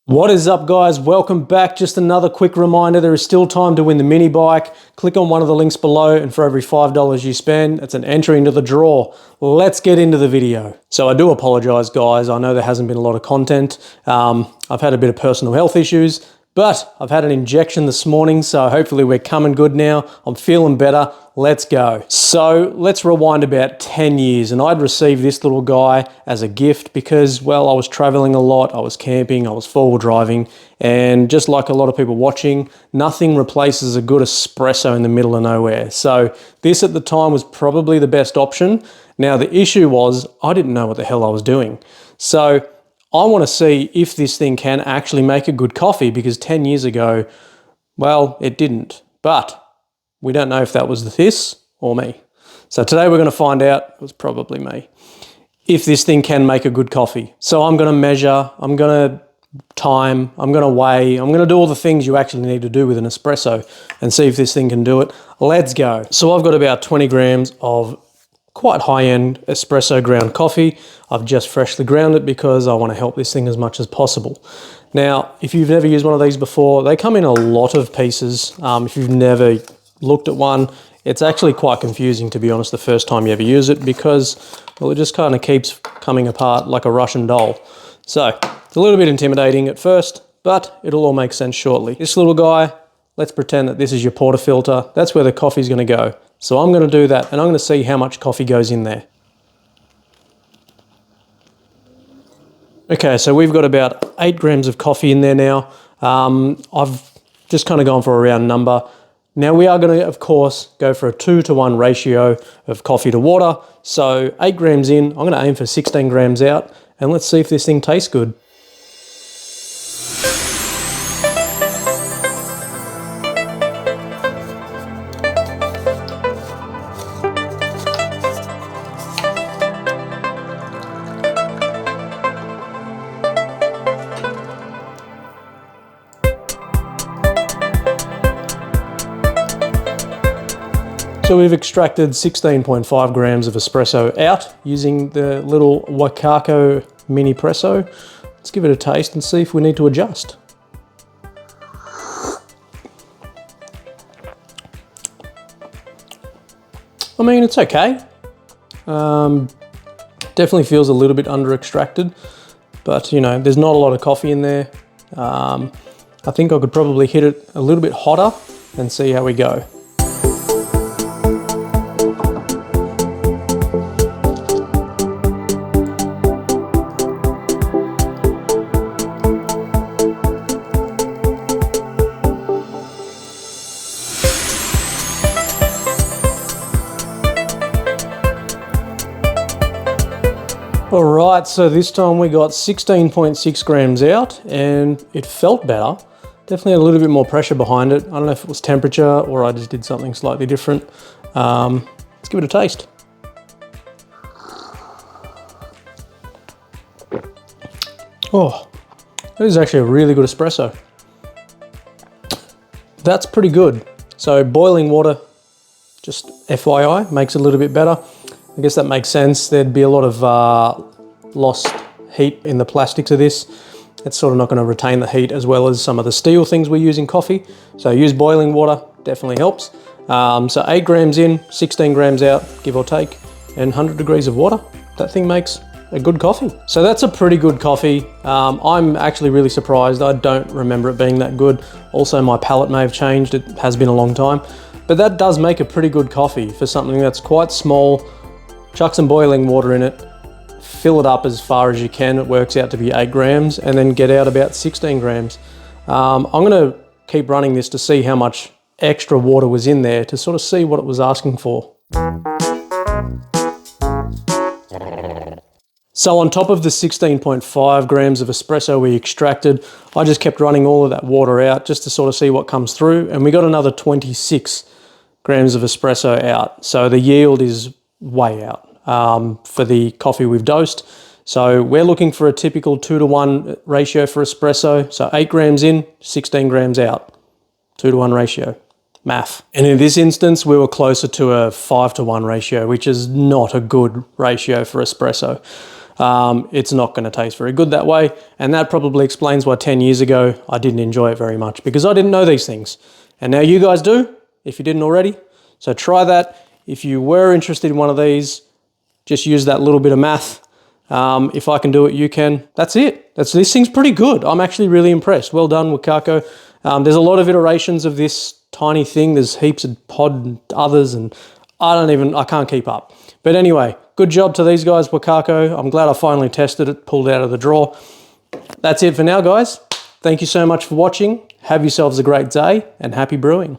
What is up, guys? Welcome back. Just another quick reminder, there is still time to win the mini bike. Click on one of the links below, and for every $5 you spend, it's an entry into the draw. Let's get into the video. So I do apologize, guys. I know there hasn't been a lot of content. I've had a bit of personal health issues, but I've had an injection this morning, so hopefully we're coming good now. I'm feeling better. Let's go. So let's rewind about 10 years, and I'd received this little guy as a gift because, well, I was traveling a lot, I was camping, I was four-wheel driving, and just like a lot of people watching, nothing replaces a good espresso in the middle of nowhere. So this at the time was probably the best option. Now the issue was I didn't know what the hell I was doing. So I want to see if this thing can actually make a good coffee, because 10 years ago, well, it didn't. But we don't know if that was this or me. So today we're going to find out, it was probably me, if this thing can make a good coffee. So I'm going to measure, I'm going to time, I'm going to weigh, I'm going to do all the things you actually need to do with an espresso and see if this thing can do it. Let's go. So I've got about 20 grams of quite high-end espresso ground coffee. I've just freshly ground it because I want to help this thing as much as possible. Now, if you've never used one of these before, they come in a lot of pieces. If you've never looked at one, it's actually quite confusing, to be honest, the first time you ever use it, because, well, it just kind of keeps coming apart like a Russian doll. So it's a little bit intimidating at first, but it'll all make sense shortly. This little guy, let's pretend that this is your portafilter. That's where the coffee's going to go. So I'm going to do that, and I'm going to see how much coffee goes in there. Okay, so we've got about 8 grams of coffee in there now. I've just kind of gone for a round number. Now we are going to, of course, go for a 2-to-1 ratio of coffee to water. So 8 grams in, I'm going to aim for 16 grams out, and let's see if this thing tastes good. So we've extracted 16.5 grams of espresso out using the little Wacaco Minipresso. Let's give it a taste and see if we need to adjust. I mean, it's okay. Definitely feels a little bit under extracted, but you know, there's not a lot of coffee in there. I think I could probably hit it a little bit hotter and see how we go. All right, so this time we got 16.6 grams out, and it felt better. Definitely a little bit more pressure behind it. I don't know if it was temperature or I just did something slightly different. Let's give it a taste. Oh, that is actually a really good espresso. That's pretty good. So boiling water, just FYI, makes it a little bit better. I guess that makes sense. There'd be a lot of lost heat in the plastics of this. It's sort of not going to retain the heat as well as some of the steel things we use in coffee. So use boiling water, definitely helps. So 8 grams in, 16 grams out, give or take, and 100 degrees of water. That thing makes a good coffee. So that's a pretty good coffee. I'm actually really surprised. I don't remember it being that good. Also, my palate may have changed. It has been a long time. But that does make a pretty good coffee for something that's quite small. Chuck some boiling water in it, fill it up as far as you can. It works out to be 8 grams, and then get out about 16 grams. I'm gonna keep running this to see how much extra water was in there to sort of see what it was asking for. So on top of the 16.5 grams of espresso we extracted, I just kept running all of that water out just to sort of see what comes through, and we got another 26 grams of espresso out. So the yield is way out for the coffee we've dosed. So we're looking for a typical 2-to-1 ratio for espresso. So 8 grams in, 16 grams out, 2-to-1 ratio, math. And in this instance, we were closer to a 5-to-1 ratio, which is not a good ratio for espresso. it's not going to taste very good that way. And that probably explains why 10 years ago I didn't enjoy it very much, because I didn't know these things. And now you guys do, if you didn't already. So try that. If you were interested in one of these, just use that little bit of math. If I can do it, you can. That's it. This thing's pretty good. I'm actually really impressed. Well done, Wacaco. There's a lot of iterations of this tiny thing. There's heaps of pod and others, and I can't keep up. But anyway, good job to these guys, Wacaco. I'm glad I finally tested it, pulled it out of the drawer. That's it for now, guys. Thank you so much for watching. Have yourselves a great day, and happy brewing.